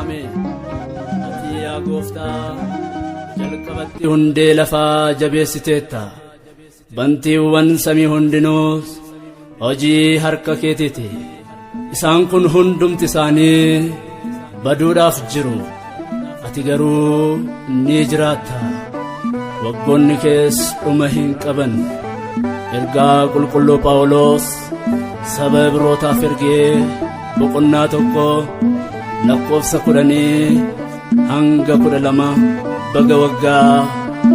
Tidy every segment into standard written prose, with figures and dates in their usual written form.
Ameen. Ati yaa gooftaa jalqabatti hundee lafaa jabeessiteetta. Bantiiwwan samii hundinuus hojii harka keetiiti. Isaan kun hundumti isaanii baduudhaaf jiru. Ati garuu ni jiraatta. Waggoonni kees dhuma hin qaban. Ergaa qulqulluu Phaawulos saba Ibrootaaf ergee boqonnaa 1 lakkoofsa 10 hanga 12 baga waggaa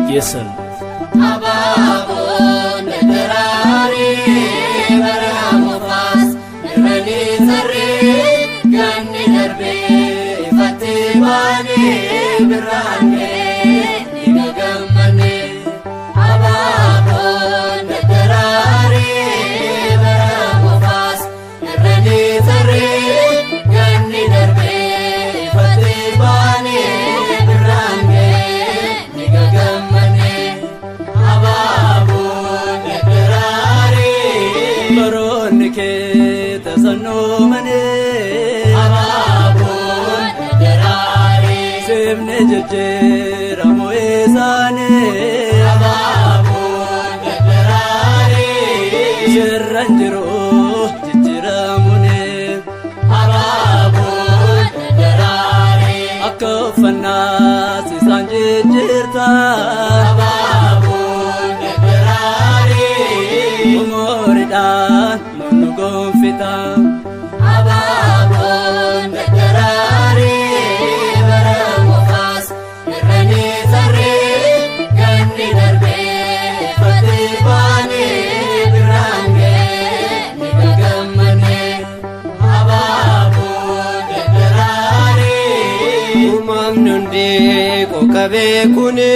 geessan. Abaaboon daraarii bara moofas irranii sarree ganni darbee ifattee baanee biraanee ni gammanne. Abaaboon daraarii bara moofas irranii sarree ganni darbee ifattee baanee biraanee ni gammanne. Baroonni kee tasaanoomanii. Abaaboon daraarii seefnee jijjiiramoo isaanii. Abaaboon daraarii Jirran jiruu jijjiiramuuni. Abaaboon daraarii Akka uffannaa isaan jijjiirta. Abaaboon daraarii Umuriidhaan nu gonfita. Abaaboon daraarii bara moofas irranii sarree ganni darbee ifattee baanee biraanee ni gammanne. Abaaboon daraarii Uumamni hundi qoqqabee kuni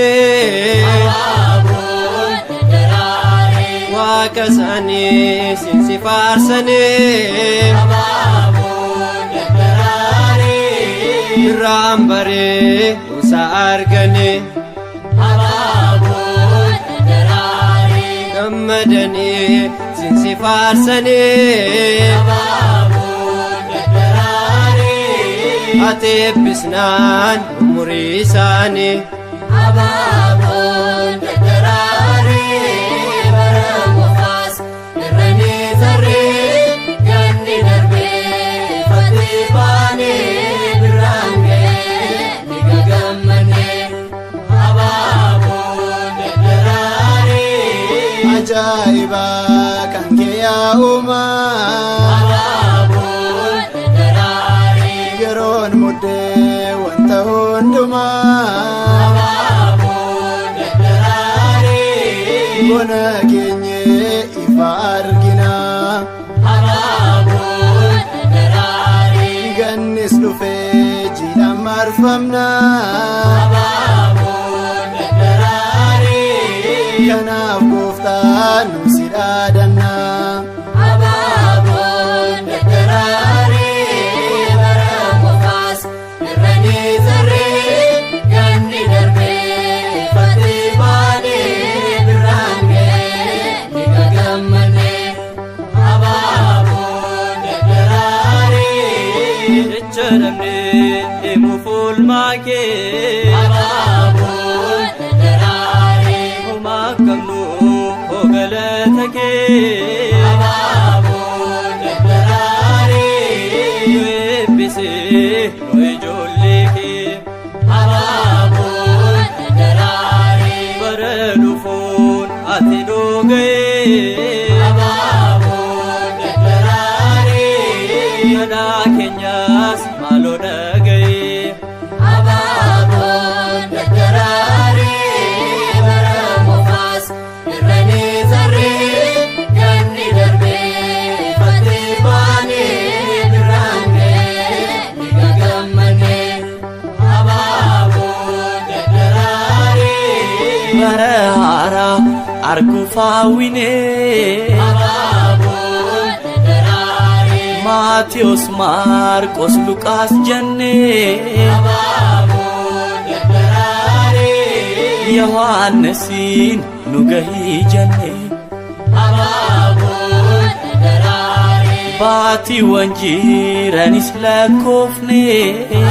Abaaboon daraarii Waaqa isaanii sinsi faarsanii Abaaboon daraarii irraan baree usa arganii Abaaboon daraarii gammadanii sinsi faarsanii Abaaboon daraarii ati eebbisnaan umurii isaanii Abaaboon daraarii bara moofas irranii sarree ganni darbee ifattee baanee biraanee ni gammanne. Abaaboon daraarii ajaa'iba kan kee yaa uumaa Abaaboon daraarii yeroon muddee wanta hundumaa Abaaboon daraarii bona keenye ifa argina Abaaboon daraarii gannis dhufee jiidhaan marfamna Abaaboon daraarii kanaaf gooftaa nu si dhaadanna Abaaboon daraarii bara moofas irranii sarree ganni darbee ifattee baanee biraanee ni gammanne. Abaaboon daraarii Jecha namni himuuf oolmaa kee. Abaaboon daraarii Homaa qabnu galata kee. Abaaboon daraarii Nu eebbisee nu ijoollee kee. Abaaboon daraarii Bara dhufuun ati nu ga'ee. Abaaboon daraarii Kadhaa keenyas maaloo dhaga'ee. Abaaboon daraarii bara moofas irranii sarree ganni darbee ifattee baanee biraanee ni gammanne. Abaaboon daraarii Bara haaraa arguuf hawwinee. Abaaboon daraarii Maatiyos, Maarqos, Luqaas jennee. Abaaboon daraarii Yohaannisiin nu gahii jennee. Abaaboon daraarii baatiiwwan jiranis lakkoofne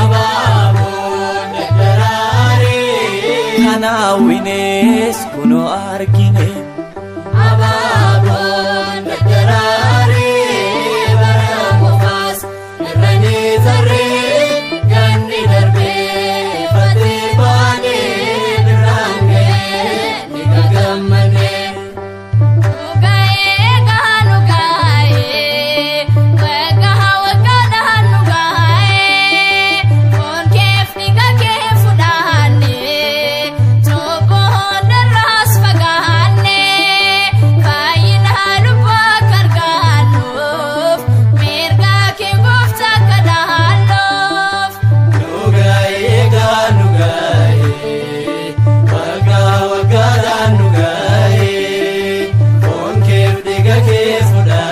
Abaaboon daraaree kan hawwines kunoo argine Abaaboon daraaree bara moofas irranii tarree ganni darbee fatee baanee birraan ga'ee ni gagammanee. Fuda